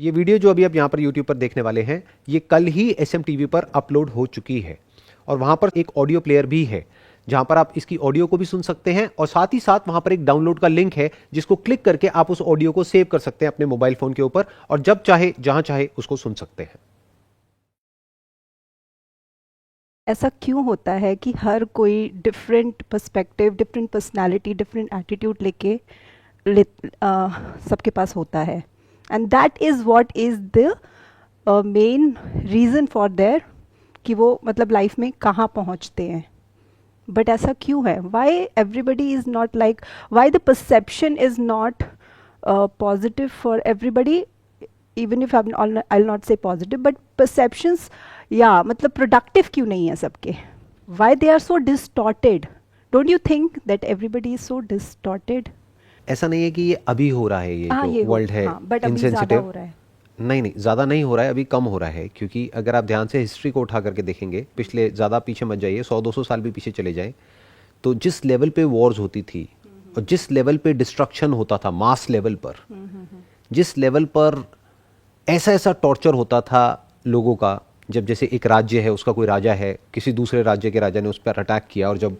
ये वीडियो जो अभी आप यहाँ पर यूट्यूब पर देखने वाले हैं, ये कल ही SMTV पर अपलोड हो चुकी है और वहाँ पर एक ऑडियो प्लेयर भी है जहाँ पर आप इसकी ऑडियो को भी सुन सकते हैं और साथ ही साथ वहाँ पर एक डाउनलोड का लिंक है जिसको क्लिक करके आप उस ऑडियो को सेव कर सकते हैं अपने मोबाइल फोन के ऊपर और जब चाहे जहाँ चाहे उसको सुन सकते हैं। ऐसा क्यों होता है कि हर कोई different perspective, different personality, different attitude लेके सबके पास होता है, and that is what is the main reason for their कि वो मतलब लाइफ में कहाँ पहुँचते हैं। बट ऐसा क्यों है? Why everybody is not like, why the perception is not positive for everybody, even if I will not say positive but perceptions, या मतलब प्रोडक्टिव क्यों नहीं है सबके? Why they are so distorted? Don't you think that everybody is so distorted? ऐसा नहीं है कि ये अभी हो रहा है, ये जो वर्ल्ड है इनसेंसिटिव, नहीं, ज़्यादा नहीं हो रहा है, अभी कम हो रहा है। क्योंकि अगर आप ध्यान से हिस्ट्री को उठा करके देखेंगे, पिछले ज़्यादा पीछे मत जाइए, 100-200 साल भी पीछे चले जाएं, तो जिस लेवल पे वॉर्स होती थी और जिस लेवल पे डिस्ट्रक्शन होता था मास लेवल पर, जिस लेवल पर ऐसा ऐसा टॉर्चर होता था लोगों का, जब जैसे एक राज्य है, उसका कोई राजा है, किसी दूसरे राज्य के राजा ने उस पर अटैक किया और जब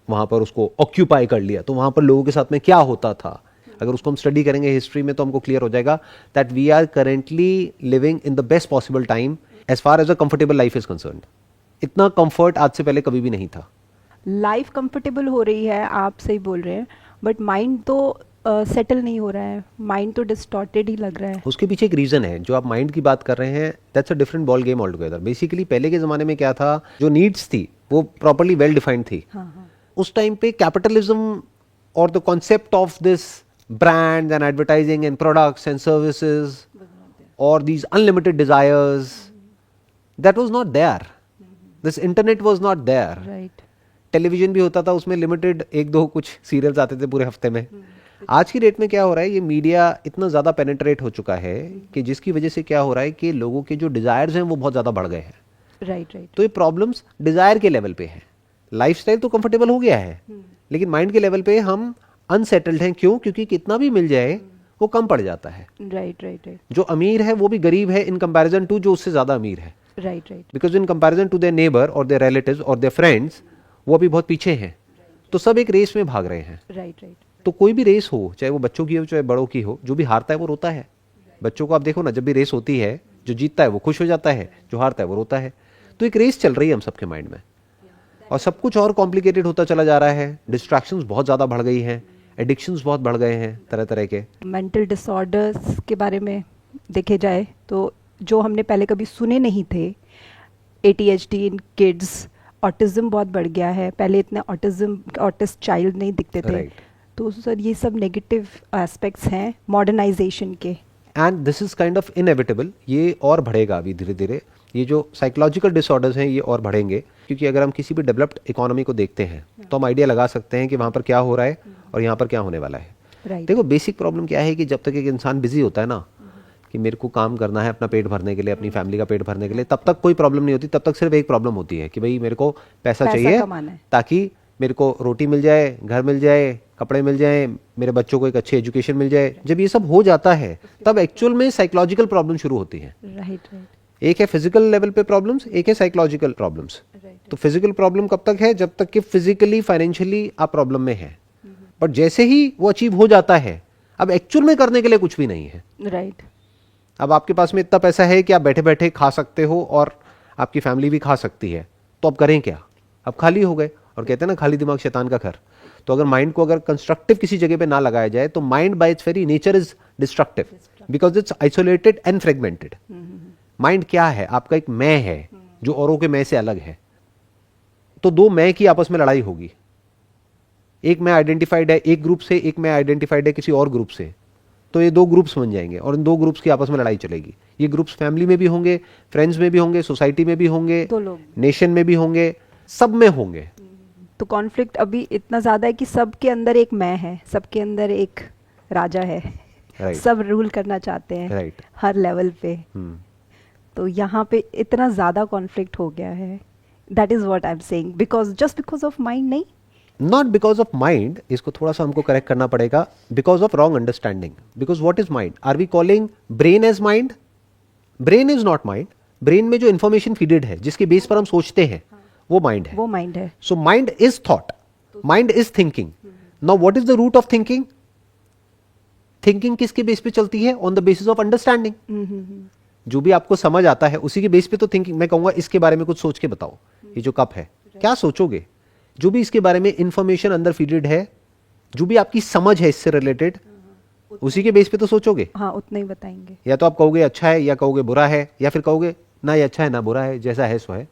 वहाँ पर उसको ऑक्यूपाई कर लिया तो वहाँ पर लोगों के साथ में क्या होता था, अगर उसको हम स्टडी करेंगे हिस्ट्री में तो हमको क्लियर हो जाएगा that we are currently living in the best possible time as far as a comfortable life is concerned. इतना कंफर्ट आज से पहले कभी भी नहीं था। लाइफ कंफर्टेबल हो रही है, आप सही बोल रहे हैं, बट माइंड तो सेटल नहीं हो रहा है, माइंड तो डिस्टॉर्टेड ही लग रहा है। उसके पीछे एक रीजन है, जो आप माइंड की बात कर रहे हैं, that's a different ball game all together. Basically पहले के ज़माने में क्या था, जो नीड्स थी वो प्रॉपर्ली वेल डिफाइंड थी। उस टाइम पे कैपिटलिज्म और the concept of this brands and advertising and products and services or these unlimited desires, that was not there. This internet was not there. Right. Television भी होता था, उसमें limited एक दो कुछ सीरियल्स आते थे पूरे हफ्ते में। आज की डेट में क्या हो रहा है, ये मीडिया इतना ज़्यादा पेनिट्रेट हो चुका है कि जिसकी वजह से क्या हो रहा है कि लोगों के जो डिज़ायर्स हैं वो बहुत ज़्यादा बढ़ गए हैं। Right right. तो ये प्रॉब्लम्स डिज़ायर के लेवल पे है। लाइफस्टाइल तो कंफर्टेबल हो गया है, लेकिन माइंड के लेवल पे हम अनसेटल्ड हैं। क्यों? क्योंकि कितना भी मिल जाए वो कम पड़ जाता है। Right right right. जो अमीर है वो भी गरीब है इन कंपैरिजन टू जो उससे ज्यादा अमीर है। Right right. Because in comparison to their neighbour और देयर रिलेटिव्स और देयर फ्रेंड्स, वो अभी बहुत पीछे हैं। तो सब एक रेस में भाग रहे हैं। Right right. तो कोई भी रेस हो, चाहे वो बच्चों की हो चाहे बड़ों की हो, जो भी हारता है वो रोता है। बच्चों को आप देखो ना, जब भी रेस होती है, जो जीतता है वो खुश हो जाता है, जो हारता है वो रोता है। तो एक रेस चल रही है हम सबके माइंड में और सब कुछ और कॉम्प्लिकेटेड होता चला जा रहा है। डिस्ट्रैक्शंस बहुत ज़्यादा बढ़ गई हैं, एडिक्शंस बहुत बढ़ गए हैं तरह तरह के। मेंटल डिसऑर्डर्स के बारे में देखे जाए तो जो हमने पहले कभी सुने नहीं थे, ADHD इन किड्स, ऑटिज्म बहुत बढ़ गया है। पहले इतने ऑटिस्ट चाइल्ड नहीं दिखते थे। तो सर ये सब नेगेटिव एस्पेक्ट्स हैं मॉडर्नाइजेशन के। And this is kind of inevitable, ये और बढ़ेगा अभी धीरे धीरे। ये जो साइकोलॉजिकल डिसऑर्डर्स हैं ये और बढ़ेंगे, क्योंकि अगर हम किसी भी डेवलप्ड इकोनॉमी को देखते हैं तो हम आइडिया लगा सकते हैं कि वहाँ पर क्या हो रहा है और यहाँ पर क्या होने वाला है। देखो बेसिक प्रॉब्लम क्या है कि जब तक एक इंसान बिजी होता है ना, कि मेरे को काम करना है अपना पेट भरने के लिए, अपनी फैमिली का पेट भरने के लिए, तब तक कोई प्रॉब्लम नहीं होती। तब तक सिर्फ एक प्रॉब्लम होती है कि भाई मेरे को पैसा चाहिए ताकि मेरे को रोटी मिल जाए, घर मिल जाए, कपड़े मिल जाए, मेरे बच्चों को एक अच्छी एजुकेशन मिल जाए। जब ये सब हो जाता है तब एक्चुअल में साइकोलॉजिकल प्रॉब्लम शुरू होती है। एक है फिजिकल लेवल पे प्रॉब्लम्स, एक है साइकोलॉजिकल प्रॉब्लम्स। तो फिजिकल प्रॉब्लम कब तक है? जब तक कि फिजिकली फाइनेंशियली आप प्रॉब्लम में है। बट जैसे ही वो अचीव हो जाता है, अब एक्चुअल में करने के लिए कुछ भी नहीं है। राइट। अब आपके पास में इतना पैसा है कि आप बैठे बैठे खा सकते हो और आपकी फैमिली भी खा सकती है, तो अब करें क्या? अब खाली हो गए, और कहते हैं ना खाली दिमाग शैतान का घर। तो अगर माइंड को अगर कंस्ट्रक्टिव किसी जगह पे ना लगाया जाए तो mind bye it's very nature is destructive, because it's isolated and fragmented. Mind क्या है? आपका एक मैं है जो औरों के मैं से अलग है। तो दो मैं की आपस में लड़ाई होगी। एक मैं आइडेंटिफाइड है एक ग्रुप से, एक मैं आइडेंटिफाइड है किसी और ग्रुप से। तो ये दो ग्रुप्स बन जाएंगे और इन दो ग्रुप्स की आपस में लड़ाई चलेगी। ये ग्रुप्स फैमिली में भी होंगे, फ्रेंड्स में भी होंगे, सोसाइटी में भी होंगे, नेशन में भी होंगे, सब में होंगे। तो कॉन्फ्लिक्ट अभी इतना ज़्यादा है कि सबके अंदर एक मैं है, सबके अंदर एक राजा है। सब रूल करना चाहते हैं हर लेवल पे। तो यहाँ पे इतना ज़्यादा कॉन्फ्लिक्ट हो गया है। That is what I am saying, because just because of mind नहीं, नॉट बिकॉज ऑफ माइंड। इसको थोड़ा सा हमको करेक्ट करना पड़ेगा। Because of wrong understanding. Because what is mind? Are we calling brain as mind? Brain is not mind. Brain में जो information feeded है, जिसके बेस पर हम सोचते हैं, वो माइंड है. वो माइंड है. So mind is thought, mind is thinking. Now what is the root of thinking? Thinking किसके बेस पे चलती है? On the basis of understanding. जो भी आपको समझ आता है उसी के बेस पे तो थिंकिंग. मैं कहूंगा इसके बारे में कुछ सोच के बताओ, ये जो कप है, क्या सोचोगे? जो भी इसके बारे में इंफॉर्मेशन अंदर फीडेड है, जो भी आपकी समझ है इससे रिलेटेड, उसी के बेस पे तो सोचोगे. हाँ, उतना ही बताएंगे. या तो आप कहोगे अच्छा है, या कहोगे बुरा है, या फिर कहोगे ना ये अच्छा है ना बुरा है, जैसा है सो है.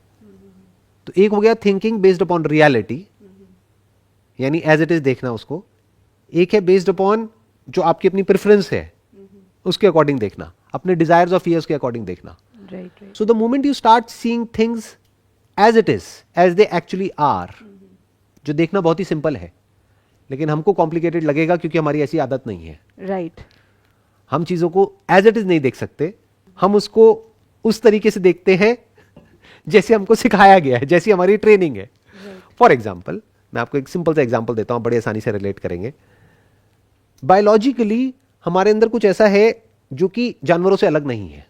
तो एक हो गया थिंकिंग बेस्ड अपॉन रियलिटी, यानी एज इट इज देखना उसको. एक है बेस्ड अपॉन जो आपकी अपनी प्रेफरेंस है उसके अकॉर्डिंग देखना, अपने डिजायर्स और फियर्स के अकॉर्डिंग देखना. Right, right. So the moment you start seeing things as it is, as they actually are, जो देखना बहुत ही सिंपल है लेकिन हमको कॉम्प्लिकेटेड लगेगा क्योंकि हमारी ऐसी आदत नहीं है. राइट. हम चीजों को एज इट इज नहीं देख सकते, हम उसको उस तरीके से देखते हैं जैसे हमको सिखाया गया है, जैसी हमारी ट्रेनिंग है. फॉर एग्जाम्पल, मैं आपको एक सिंपल सा एग्जाम्पल देता हूं, बड़ी आसानी से रिलेट करेंगे. बायोलॉजिकली हमारे अंदर कुछ ऐसा है जो कि जानवरों से अलग नहीं है.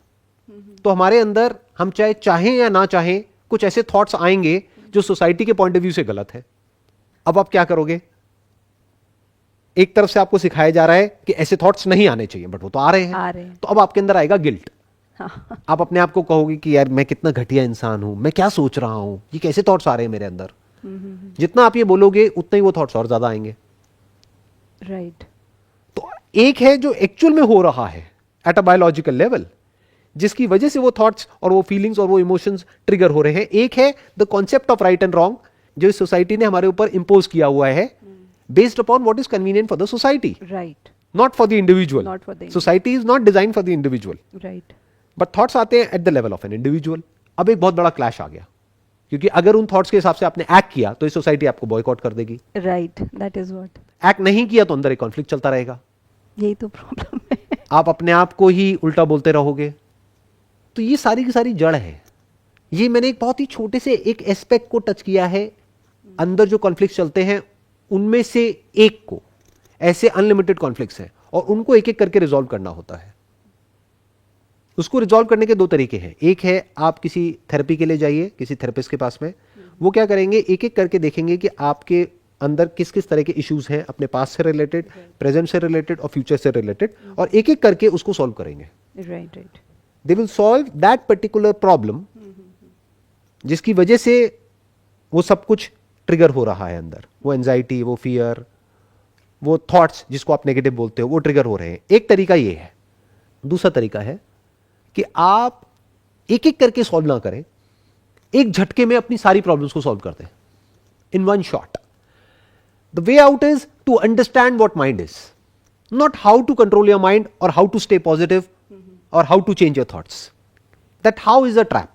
तो हमारे अंदर, हम चाहे चाहें या ना चाहें, कुछ ऐसे थॉट्स आएंगे जो सोसाइटी के पॉइंट ऑफ व्यू से गलत है. अब आप क्या करोगे? एक तरफ से आपको सिखाया जा रहा है कि ऐसे थॉट्स नहीं आने चाहिए, बट वो तो आ रहे हैं. तो अब आपके अंदर आएगा गिल्ट. हाँ. आप अपने आप को कहोगे कि यार मैं कितना घटिया इंसान हूं, मैं क्या सोच रहा हूं, ये कैसे थॉट्स आ रहे हैं मेरे अंदर. जितना आप ये बोलोगे उतना ही वो थॉट्स और ज्यादा आएंगे. राइट. तो एक है जो एक्चुअल में हो रहा है एट अ बायोलॉजिकल लेवल, जिसकी वजह से वो थॉट्स और वो फीलिंग्स और वो इमोशंस ट्रिगर हो रहे हैं. एक है the concept of right and wrong, जो इस सोसाइटी ने हमारे ऊपर इंपोज किया हुआ है based upon what is convenient for the society, right. not for the individual. Not for the Society is not designed for the individual. Right. But thoughts आते हैं at the level of an individual. अब एक बहुत बड़ा clash आ गया, क्योंकि अगर उन थॉट्स के हिसाब से आपने एक्ट किया तो इस सोसाइटी आपको बॉयकॉट कर देगी. Right. That is what. Act नहीं किया तो अंदर एक कॉन्फ्लिक्ट चलता रहेगा. यही तो प्रॉब्लम है. आप अपने आप को ही उल्टा बोलते रहोगे. तो ये सारी की सारी जड़ है. ये मैंने एक बहुत ही छोटे से एक एस्पेक्ट को टच किया है. अंदर जो कॉन्फ्लिक्ट चलते हैं उनमें से एक को, ऐसे अनलिमिटेड कॉन्फ्लिक्ट्स हैं और उनको एक एक करके रिजॉल्व करना होता है. उसको रिजॉल्व करने के दो तरीके हैं. एक है आप किसी थेरेपी के लिए जाइए, किसी थेरेपिस्ट के पास में. वो क्या करेंगे, एक एक करके देखेंगे कि आपके अंदर किस किस तरह के इश्यूज हैं, अपने पास से रिलेटेड, प्रेजेंट से रिलेटेड और फ्यूचर से रिलेटेड, और एक एक करके उसको सॉल्व करेंगे. Right. Right. They will solve that particular problem जिसकी वजह से वो सब कुछ ट्रिगर हो रहा है अंदर. वो एंजाइटी, वो फियर, वो थॉट्स जिसको आप नेगेटिव बोलते हो, वो ट्रिगर हो रहे हैं. एक तरीका ये है. दूसरा तरीका है कि आप एक एक करके सॉल्व ना करें, एक झटके में अपनी सारी प्रॉब्लम्स को सॉल्व कर दें in one shot. The way out is to understand what mind is, not how to control your mind और हाउ टू स्टे पॉजिटिव और how to change your thoughts. That how is a trap.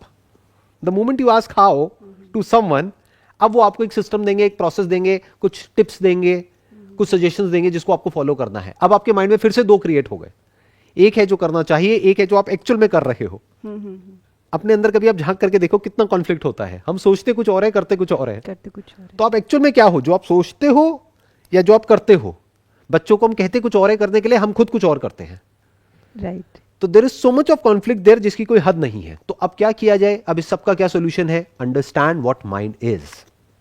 The moment you ask how to someone, अब वो आपको एक system देंगे, एक process देंगे, कुछ टिप्स देंगे, कुछ सजेशंस देंगे जिसको आपको फॉलो करना है. अब आपके माइंड में फिर से दो क्रिएट हो गए. एक है जो करना चाहिए, एक है जो आप एक्चुअल में कर रहे हो. अपने अंदर कभी आप झांक करके देखो कितना कॉन्फ्लिक्ट होता है. हम सोचते कुछ और है, करते कुछ और है. तो आप एक्चुअल में क्या हो, जो आप सोचते हो या जो आप करते हो. बच्चों को हम कहते कुछ और है करने के लिए, हम खुद कुछ और करते हैं. राइट. तो there is so much of conflict there जिसकी कोई हद नहीं है. तो अब क्या किया जाए? अब इस सबका क्या सोल्यूशन है? Understand what mind is.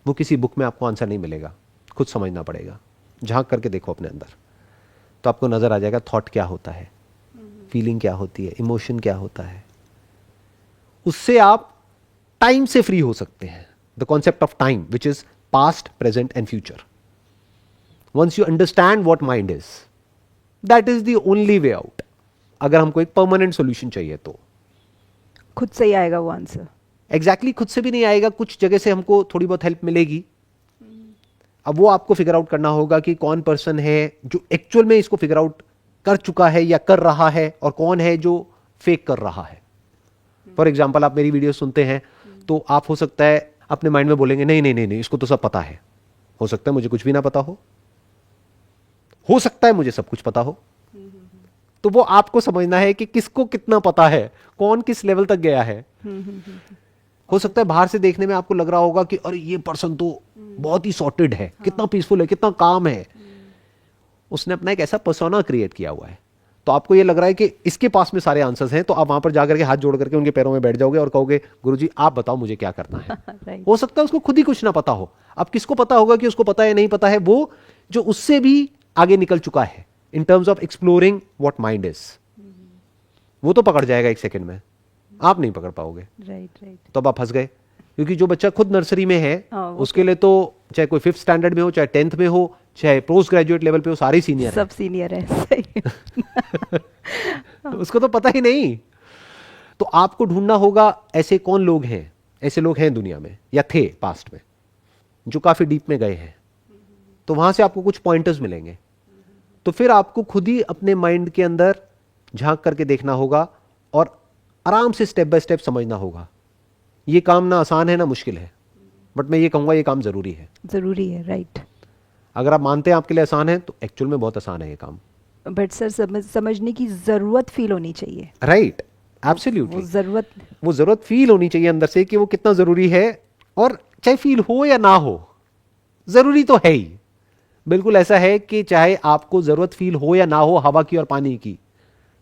वो किसी बुक में आपको आंसर नहीं मिलेगा, खुद समझना पड़ेगा. झांक करके देखो अपने अंदर, तो आपको नजर आ जाएगा थॉट क्या होता है, फीलिंग क्या होती है, इमोशन क्या होता है. उससे आप टाइम से फ्री हो सकते हैं. The concept of time which is past, present and future. Once you understand what mind is, that is the only way out. अगर हमको एक परमानेंट सॉल्यूशन चाहिए तो खुद से ही आएगा वो आंसर. एग्जैक्टली खुद से भी नहीं आएगा, कुछ जगह से हमको थोड़ी बहुत हेल्प मिलेगी. अब वो आपको फिगर आउट करना होगा कि कौन पर्सन है जो एक्चुअल में इसको फिगर आउट कर चुका है या कर रहा है, और कौन है जो फेक कर रहा है. फॉर एग्जाम्पल, आप मेरी वीडियो सुनते हैं तो आप हो सकता है अपने माइंड में बोलेंगे नहीं नहीं नहीं नहीं, इसको तो सब पता है. हो सकता है मुझे कुछ भी ना पता हो सकता है मुझे सब कुछ पता हो. तो वो आपको समझना है कि किसको कितना पता है, कौन किस लेवल तक गया है. हो सकता है बाहर से देखने में आपको लग रहा होगा कि अरे ये पर्सन तो बहुत ही सॉर्टेड है, कितना पीसफुल है, कितना काम है. उसने अपना एक ऐसा पर्सोना क्रिएट किया हुआ है. तो आपको ये लग रहा है कि इसके पास में सारे आंसर्स हैं, तो आप वहां पर जाकर के हाथ जोड़ करके उनके पैरों में बैठ जाओगे और कहोगे गुरुजी आप बताओ मुझे क्या करना है। Right. हो सकता है उसको खुद ही कुछ ना पता हो। अब किसको पता होगा कि उसको पता है नहीं पता है? वो जो उससे भी आगे निकल चुका है in terms of exploring what mind is. वो तो पकड़ जाएगा एक सेकंड में, आप नहीं पकड़ पाओगे। राइट। तो अब आप फंस गए, क्योंकि जो बच्चा खुद नर्सरी में है हाँ, उसके लिए तो चाहे कोई 5th स्टैंडर्ड में हो, चाहे 10th में हो, चाहे पोस्ट ग्रेजुएट लेवल पे हो, सारे सीनियर सब सीनियर है, सही। उसको तो पता ही नहीं। तो आपको ढूंढना होगा ऐसे कौन लोग हैं, ऐसे लोग हैं दुनिया में या थे पास्ट में जो काफी डीप में गए हैं, तो वहां से आपको कुछ पॉइंटर्स मिलेंगे। तो फिर आपको खुद ही अपने माइंड के अंदर झांक करके देखना होगा और आराम से स्टेप बाय स्टेप समझना होगा। ये काम ना आसान है ना मुश्किल है, बट मैं ये कहूंगा ये काम जरूरी है। जरूरी है, राइट। अगर आप मानते हैं आपके लिए आसान है तो एक्चुअल में बहुत आसान है ये काम। बट सर समझने की जरूरत फील होनी चाहिए। Right, absolutely. वो जरूरत फील होनी चाहिए अंदर से कि वो कितना जरूरी है, और चाहे फील हो या ना हो, जरूरी तो है ही। बिल्कुल ऐसा है कि चाहे आपको जरूरत फील हो या ना हो हवा की और पानी की,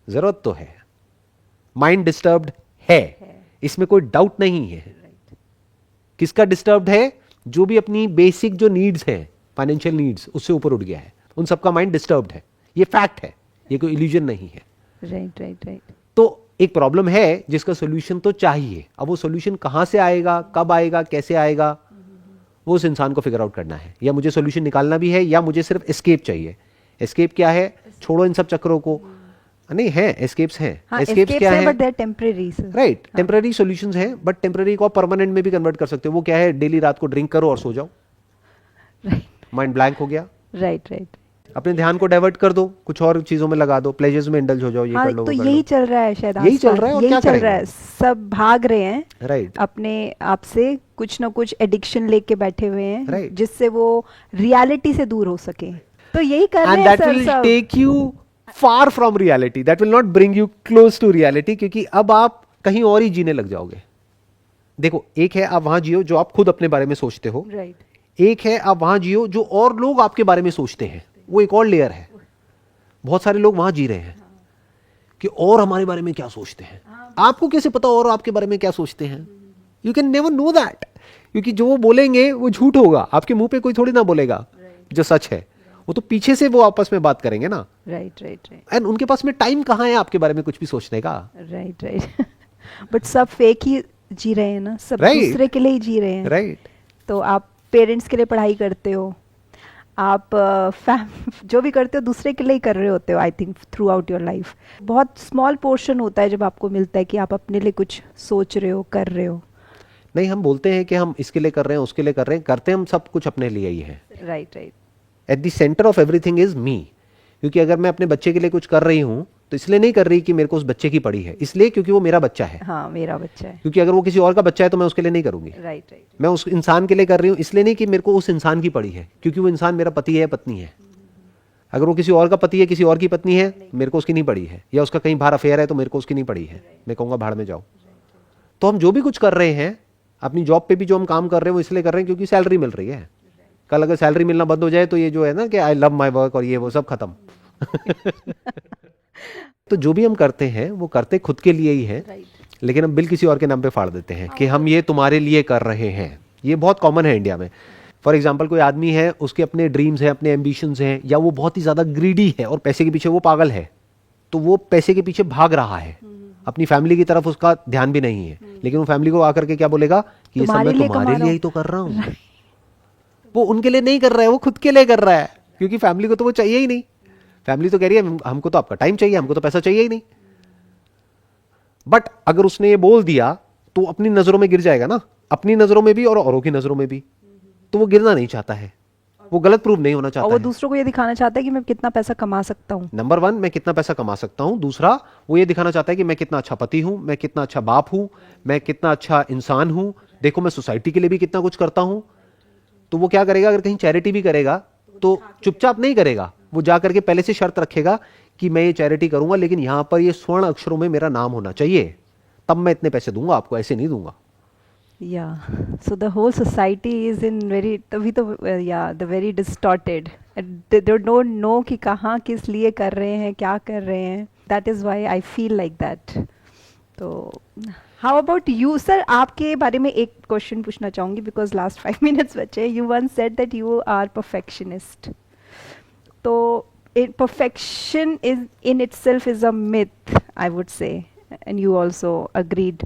जरूरत तो है। माइंड डिस्टर्ब्ड है, इसमें कोई डाउट नहीं है। किसका डिस्टर्ब्ड है? जो भी अपनी बेसिक जो नीड्स हैं, फाइनेंशियल नीड्स, उससे ऊपर उठ गया है, उन सबका माइंड डिस्टर्ब्ड है। ये फैक्ट है, ये कोई इल्यूजन नहीं है। राइट। तो एक प्रॉब्लम है जिसका सोल्यूशन तो चाहिए। अब वो सोल्यूशन कहां से आएगा, कब आएगा, कैसे आएगा, वो उस इंसान को फिगर आउट करना है। या मुझे सोल्यूशन निकालना भी है, या मुझे सिर्फ एस्केप चाहिए। एस्केप क्या है? छोड़ो इन सब चक्रों को। नहीं है, एस्केप्स हैं। एस्केप्स क्या है? But they are temporary. Right, temporary solutions हैं, बट टेम्पररी को आप परमानेंट में भी कन्वर्ट कर सकते हो। वो क्या है? डेली रात को ड्रिंक करो और सो जाओ, माइंड ब्लैंक हो गया। राइट। अपने ध्यान को डाइवर्ट कर दो, कुछ और चीजों में लगा दो, प्लेजर्स में इंडल्ज हो जाओ, ये हाँ, कर लो, तो वो कर यही लो। चल रहा है शायद, यही चल रहा है, और क्या चल रहा करेंगे? है। सब भाग रहे हैं, राइट, अपने आप से कुछ ना कुछ एडिक्शन लेके बैठे हुए हैं, Right. जिससे वो रियलिटी से दूर हो सके। तो यही कर रहे एंड हैं दैट सर विल सब। Take you far from reality, that will not bring you close to reality, क्योंकि अब आप कहीं और ही जीने लग जाओगे। देखो, एक है आप वहां जियो जो आप खुद अपने बारे में सोचते हो, राइट। एक है आप वहां जियो जो और लोग आपके बारे में सोचते हैं, वो एक और लेयर है। बहुत सारे लोग वहां जी रहे हैं कि और हमारे बारे में क्या सोचते हैं। आपको कैसे पता और आपके बारे में क्या सोचते हैं? You can never know that, क्योंकि जो वो बोलेंगे वो झूठ होगा। आपके मुंह पे कोई थोड़ी ना बोलेगा जो सच है, वो तो पीछे से वो आपस में बात करेंगे ना। राइट। एंड उनके पास में टाइम कहाँ है आपके बारे में कुछ भी सोचने का? राइट। बट सब फेक ही जी रहे हैं ना, सब Right. दूसरे के लिए ही जी रहे हैं। राइट, तो आप पेरेंट्स के लिए पढ़ाई करते हो, आप जो भी करते हो दूसरे के लिए ही कर रहे होते हो, I think through out your life. बहुत स्मॉल पोर्शन होता है जब आपको मिलता है कि आप अपने लिए कुछ सोच रहे हो, कर रहे हो। नहीं, हम बोलते हैं कि हम इसके लिए कर रहे हैं, उसके लिए कर रहे हैं, करते हम सब कुछ अपने लिए ही है। Right. At the centre of everything is me. क्योंकि अगर मैं अपने बच्चे के लिए कुछ कर रही हूं तो इसलिए नहीं कर रही कि मेरे को उस बच्चे की पड़ी है, इसलिए क्योंकि वो मेरा बच्चा है। हाँ, मेरा बच्चा है। क्योंकि अगर वो किसी और का बच्चा है तो मैं उसके लिए नहीं करूंगी। राइट। मैं उस इंसान के लिए कर रही हूं इसलिए नहीं कि मेरे को उस इंसान की पड़ी है, क्योंकि वो इंसान मेरा पति है या पत्नी है। अगर वो किसी और का पति है, किसी और की पत्नी है, मेरे को उसकी नहीं पड़ी है, या उसका कहीं बाहर अफेयर है तो मेरे को उसकी नहीं पड़ी है। मैं कहूंगा भाड़ में जाओ। तो हम जो भी कुछ कर रहे हैं, अपनी जॉब पे भी जो हम काम कर रहे हैं वो इसलिए कर रहे हैं क्योंकि सैलरी मिल रही है। कल अगर सैलरी मिलना बंद हो जाए तो ये जो है ना कि आई लव माई वर्क और ये वो सब खत्म। तो जो भी हम करते हैं वो करते खुद के लिए ही है, लेकिन हम बिल किसी और के नाम पे फाड़ देते हैं कि हम ये तुम्हारे लिए कर रहे हैं। ये बहुत कॉमन है इंडिया में। फॉर एग्जाम्पल, कोई आदमी है, उसके अपने ड्रीम्स हैं, अपने एम्बिशंस हैं, या वो बहुत ही ज्यादा ग्रीडी है और पैसे के पीछे वो पागल है, तो वो पैसे के पीछे भाग रहा है, अपनी फैमिली की तरफ उसका ध्यान भी नहीं है। लेकिन वो फैमिली को आकर के क्या बोलेगा कि ये सब मैं तुम्हारे लिए ही तो कर रहा हूँ। वो उनके लिए नहीं कर रहा है, वो खुद के लिए कर रहा है, क्योंकि फैमिली को तो वो चाहिए ही नहीं। फैमिली तो कह रही है हमको तो आपका टाइम चाहिए, हमको तो पैसा चाहिए ही नहीं। बट अगर उसने ये बोल दिया तो अपनी नजरों में गिर जाएगा ना, अपनी नजरों में भी और औरों की नजरों में भी। तो वो गिरना नहीं चाहता है, वो गलत प्रूव नहीं होना चाहता और वो है। दूसरों को ये दिखाना चाहता है कि मैं कितना पैसा कमा सकता हूँ। नंबर 1, मैं कितना पैसा कमा सकता हूं। दूसरा, वो ये दिखाना चाहता है कि मैं कितना अच्छा पति हूं, मैं कितना अच्छा बाप हूं, मैं कितना अच्छा इंसान हूं, देखो मैं सोसाइटी के लिए भी कितना कुछ करता हूं। तो वो क्या करेगा, अगर कहीं चैरिटी भी करेगा तो चुपचाप नहीं करेगा, वो जा करके पहले से शर्त रखेगा कि मैं ये चैरिटी करूंगा, लेकिन यहां पर ये स्वर्ण अक्षरों में मेरा नाम होना चाहिए, तब मैं इतने पैसे दूंगा आपको, ऐसे नहीं दूंगा। या so the whole society is in very, तभी तो या the very distorted, they don't know कि कहाँ किस लिए कर रहे हैं, क्या कर रहे हैं। that is why I feel like that. तो how about you, sir? आपके बारे में एक क्वेश्चन पूछना चाहूँगी because last 5 minutes बचे. You once said that you are perfectionist. तो perfection is in itself is a myth, I would say, and you also agreed.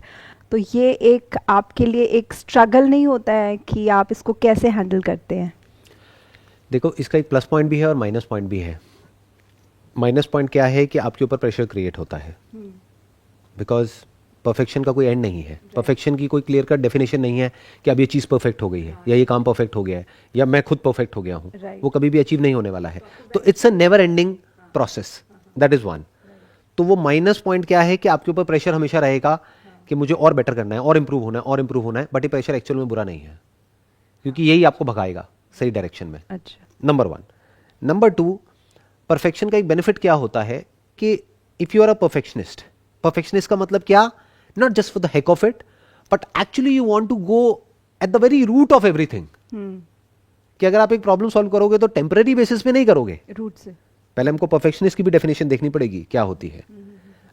तो ये एक आपके लिए एक स्ट्रगल नहीं होता है कि आप इसको कैसे हैंडल करते हैं? देखो, इसका एक प्लस पॉइंट भी है और माइनस पॉइंट भी है. माइनस पॉइंट क्या है कि आपके ऊपर प्रेशर क्रिएट होता है, बिकॉज परफेक्शन का कोई एंड नहीं है. परफेक्शन की कोई क्लियर कट डेफिनेशन नहीं है कि अब ये चीज़ परफेक्ट हो गई है या ये काम परफेक्ट हो गया है या मैं खुद परफेक्ट हो गया हूँ. वो कभी भी अचीव नहीं होने वाला है. तो it's a never ending process. That is one. तो वो माइनस पॉइंट क्या है कि आपके ऊपर प्रेशर हमेशा रहेगा कि मुझे और बेटर करना है और इम्प्रूव होना है और इम्प्रूव होना है. बट ये प्रेशर एक्चुअल में बुरा नहीं है, क्योंकि यही आपको भगाएगा सही डायरेक्शन में. अच्छा. Number one. Number two, perfection का एक बेनिफिट क्या होता है कि if you are a perfectionist, perfectionist का मतलब क्या, not just for the heck of it, but actually you want to go at the very root of everything. कि अगर आप एक प्रॉब्लम सॉल्व करोगे तो टेम्पररी बेसिस पे नहीं करोगे, रूट से. पहले हमको परफेक्शनिस्ट की भी डेफिनेशन देखनी पड़ेगी क्या होती है.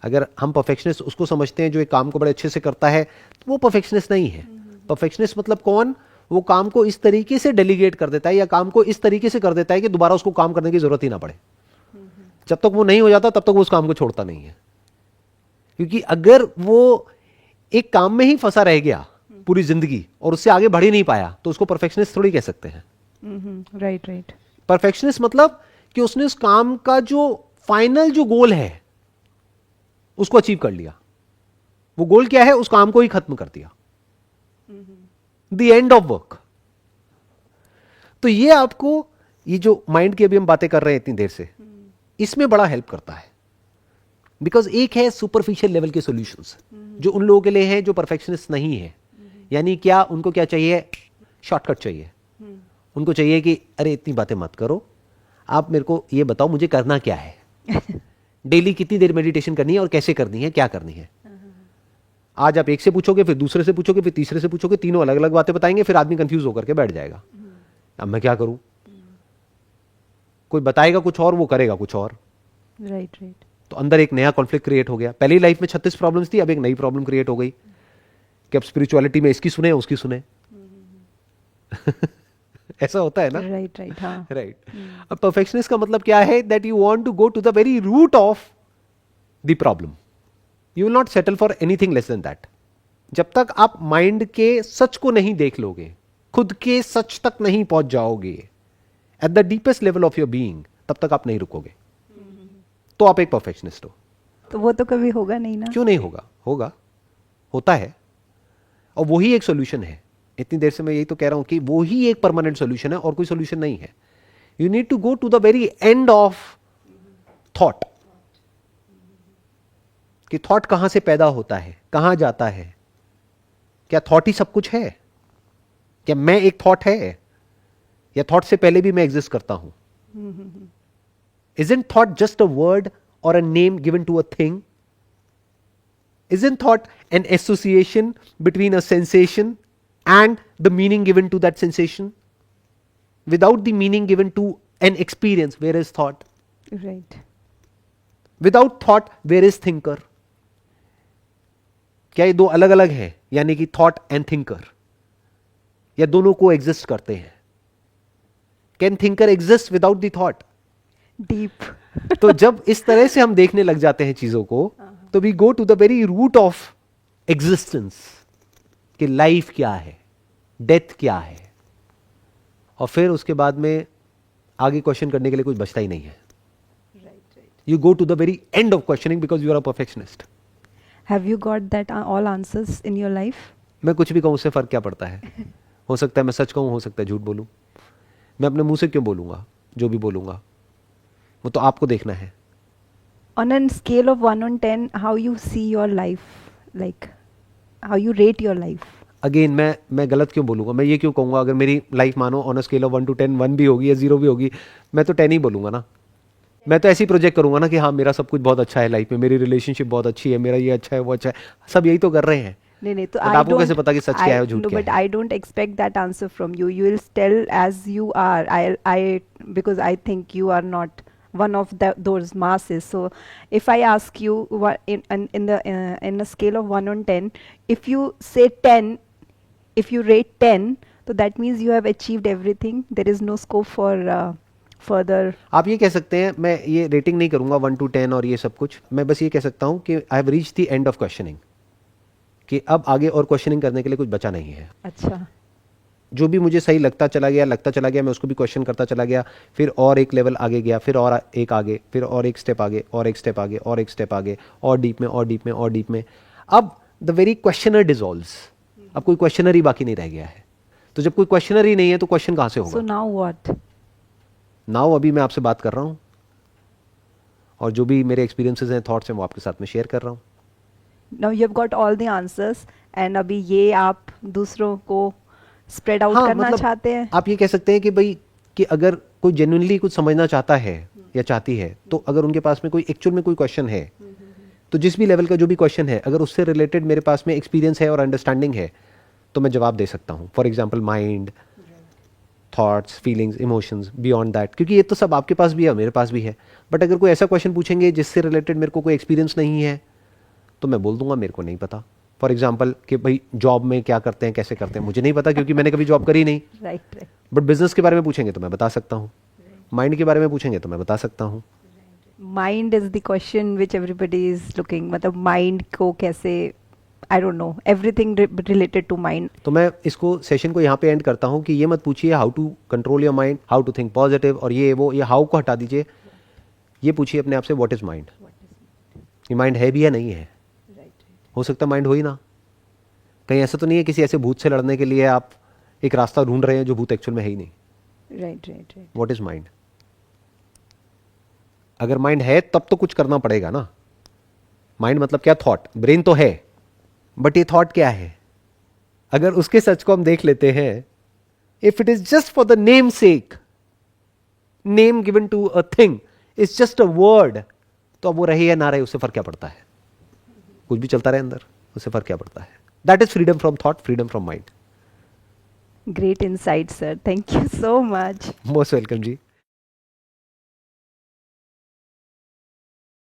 अगर हम परफेक्शनिस्ट उसको समझते हैं जो एक काम को बड़े अच्छे से करता है, तो वो परफेक्शनिस्ट नहीं है. परफेक्शनिस्ट मतलब कौन, वो काम को इस तरीके से डेलीगेट कर देता है या काम को इस तरीके से कर देता है कि दोबारा उसको काम करने की जरूरत ही ना पड़े. जब तक वो नहीं हो जाता तब तक वो उस काम को छोड़ता नहीं है. क्योंकि अगर वो एक काम में ही फंसा रह गया पूरी जिंदगी और उससे आगे बढ़ ही नहीं पाया, तो उसको परफेक्शनिस्ट थोड़ी कह सकते हैं. Right right. परफेक्शनिस्ट मतलब कि उसने उस काम का जो फाइनल जो गोल है उसको अचीव कर लिया. वो गोल क्या है, उस काम को ही खत्म कर दिया, द एंड ऑफ वर्क. तो ये आपको, ये जो माइंड की अभी हम बातें कर रहे हैं इतनी देर से, इसमें बड़ा हेल्प करता है. बिकॉज एक है सुपरफिशियल लेवल के सॉल्यूशंस जो उन लोगों के लिए है जो परफेक्शनिस्ट नहीं है. यानी क्या, उनको क्या चाहिए, शॉर्टकट चाहिए. उनको चाहिए कि अरे इतनी बातें मत करो, आप मेरे को ये बताओ मुझे करना क्या है, डेली कितनी देर मेडिटेशन करनी है और कैसे करनी है, क्या करनी है. आज आप एक से पूछोगे, फिर दूसरे से पूछोगे, फिर तीसरे से पूछोगे, तीनों अलग अलग बातें बताएंगे, फिर आदमी कंफ्यूज होकर के बैठ जाएगा. अब मैं क्या करूं, कोई बताएगा कुछ और, वो करेगा कुछ और. Right right. तो अंदर एक नया कॉन्फ्लिक्ट क्रिएट हो गया. पहली लाइफ में 36 प्रॉब्लम्स थी, अब एक नई प्रॉब्लम क्रिएट हो गई कि अब स्पिरिचुअलिटी में इसकी सुने उसकी सुने. ऐसा होता है ना. Right right. हाँ. राइट. अब परफेक्शनिस्ट का मतलब क्या है, that you want to go to the very root of the problem. You will not settle for anything less than that. जब तक आप माइंड के सच को नहीं देख लोगे, खुद के सच तक नहीं पहुंच जाओगे at the deepest level of your being, तब तक आप नहीं रुकोगे. तो आप एक परफेक्शनिस्ट हो. तो वो तो कभी होगा नहीं ना. क्यों नहीं होगा, होगा, होता है. और वही एक सॉल्यूशन है. इतनी देर से मैं यही तो कह रहा हूं कि वो ही एक परमानेंट सॉल्यूशन है और कोई सॉल्यूशन नहीं है. You need to go to the very end of thought, कि थॉट कहां से पैदा होता है, कहां जाता है. क्या थॉट ही सब कुछ है? क्या मैं एक थॉट है, या थॉट से पहले भी मैं एग्जिस्ट करता हूं? Isn't thought just a word or a name given to a thing? Isn't thought an association between a sensation and the meaning given to that sensation? Without the meaning given to an experience, where is thought? Right. Without thought, where is thinker? क्या ये दो अलग अलग है, यानी कि thought and thinker, या दोनों को एग्जिस्ट करते हैं? Can thinker exist without the thought? Deep. तो जब इस तरह से हम देखने लग जाते हैं चीजों को, तो we go to the very root of existence, कि लाइफ क्या है, डेथ क्या है, और फिर उसके बाद में आगे क्वेश्चन करने के लिए कुछ बचता ही नहीं है. You go to the very end of questioning because you are a perfectionist. Have you got that all answers in your life? मैं कुछ भी कहूं, उससे फर्क क्या पड़ता है? हो सकता है मैं सच कहूं, हो सकता है झूठ बोलूं. मैं अपने मुंह से क्यों बोलूंगा? जो भी बोलूंगा वो तो आपको देखना है. On a scale of 1 on 10, how you see your life, like how you rate your life? Again मैं गलत क्यों बोलूंगा? मैं ये क्यों कहूंगा, अगर मेरी लाइफ मानो on a scale of 1 to 10, 1 भी होगी या 0 भी होगी, मैं तो 10 ही बोलूंगा ना. मैं तो ऐसी प्रोजेक्ट करूंगा ना कि हाँ मेरा सब कुछ बहुत अच्छा है लाइफ में, मेरी रिलेशनशिप बहुत अच्छी है, मेरा ये अच्छा है, वो अच्छा है. सब यही तो कर रहे हैं. नहीं तो आपको कैसे पता कि सच क्या है और झूठ क्या है? But I don't expect that answer from you. You will tell as you are. I because I think you are not one of those masses. So if I ask you in a scale of 1 on 10, if you say 10, if you rate 10, so that means you have achieved everything. There is no scope for further. आप ये कह सकते हैं, मैं ये rating नहीं करूंगा 1 to 10 और ये सब कुछ, मैं बस ये कह सकता हूं कि I have reached the end of questioning, कि अब आगे और क्वेश्चनिंग करने के लिए कुछ बचा नहीं है. अच्छा. जो भी मुझे सही लगता चला गया, मैं उसको भी क्वेश्चन करता चला गया, फिर और एक लेवल आगे गया, फिर और एक आगे, फिर और एक स्टेप आगे, और एक स्टेप आगे, और एक स्टेप आगे, और डीप में, और डीप में, और डीप में. अब द वेरी क्वेश्चनर डिसॉल्व्स. अब कोई क्वेश्चनर ही बाकी नहीं रह गया है. तो जब कोई क्वेश्चनर ही नहीं है तो क्वेश्चन कहां से होगा? So now what? नाउ अभी मैं आपसे बात कर रहा हूं और जो भी मेरे एक्सपीरियंसेस हैं, थॉट्स हैं, वो आपके साथ में शेयर कर रहा हूं. Now you have got all the answers and अभी ये आप दूसरों को स्प्रेड आउट करना मतलब चाहते हैं. आप ये कह सकते हैं कि भाई, कि अगर कोई जेन्युइनली कुछ समझना चाहता है या चाहती है, तो अगर उनके पास में कोई एक्चुअल में कोई क्वेश्चन है, तो जिस भी लेवल का जो भी क्वेश्चन है, अगर उससे रिलेटेड मेरे पास में एक्सपीरियंस है और अंडरस्टैंडिंग है, तो मैं जवाब दे सकता हूँ. For example mind, thoughts, feelings, emotions, beyond that, क्योंकि ये तो सब आपके पास भी है, मेरे पास भी है. बट अगर कोई ऐसा क्वेश्चन पूछेंगे जिससे रिलेटेड मेरे को कोई एक्सपीरियंस नहीं है, तो मैं बोल दूंगा मेरे को नहीं पता. फॉर एग्जाम्पल कि भाई जॉब में क्या करते हैं, कैसे करते हैं, मुझे नहीं पता, क्योंकि मैंने कभी जॉब करी नहीं. राइट. बट बिजनेस के बारे में पूछेंगे तो मैं बता सकता हूँ, माइंड के बारे में पूछेंगे तो मैं बता सकता हूँ. Mind is the question which everybody is looking. मतलब माइंड को कैसे, I don't know, everything related to mind. तो मैं इसको सेशन को यहाँ पे एंड करता हूँ कि ये मत पूछिए how to control your mind, how to think positive, और ये हाउ को हटा दीजिए. ये पूछिए अपने आप से, व्हाट इज माइंड. ये माइंड है भी या नहीं है. हो सकता माइंड हो ही ना. कहीं ऐसा तो नहीं है किसी ऐसे भूत से लड़ने के लिए आप एक रास्ता ढूंढ रहे हैं जो भूत एक्चुअल में है ही नहीं. राइट. What is mind. अगर माइंड है तब तो कुछ करना पड़ेगा ना. माइंड मतलब क्या? थॉट. ब्रेन तो है, बट ये थॉट क्या है? अगर उसके सच को हम देख लेते हैं, if it is just for the name sake, name given to a thing is just a word, तो अब वो रहे या ना रहे उससे फर्क क्या पड़ता है? कुछ भी चलता रहे अंदर, उससे फर्क क्या पड़ता है? That is freedom from thought, freedom from mind. Great insight sir, thank you so much. Most welcome ji.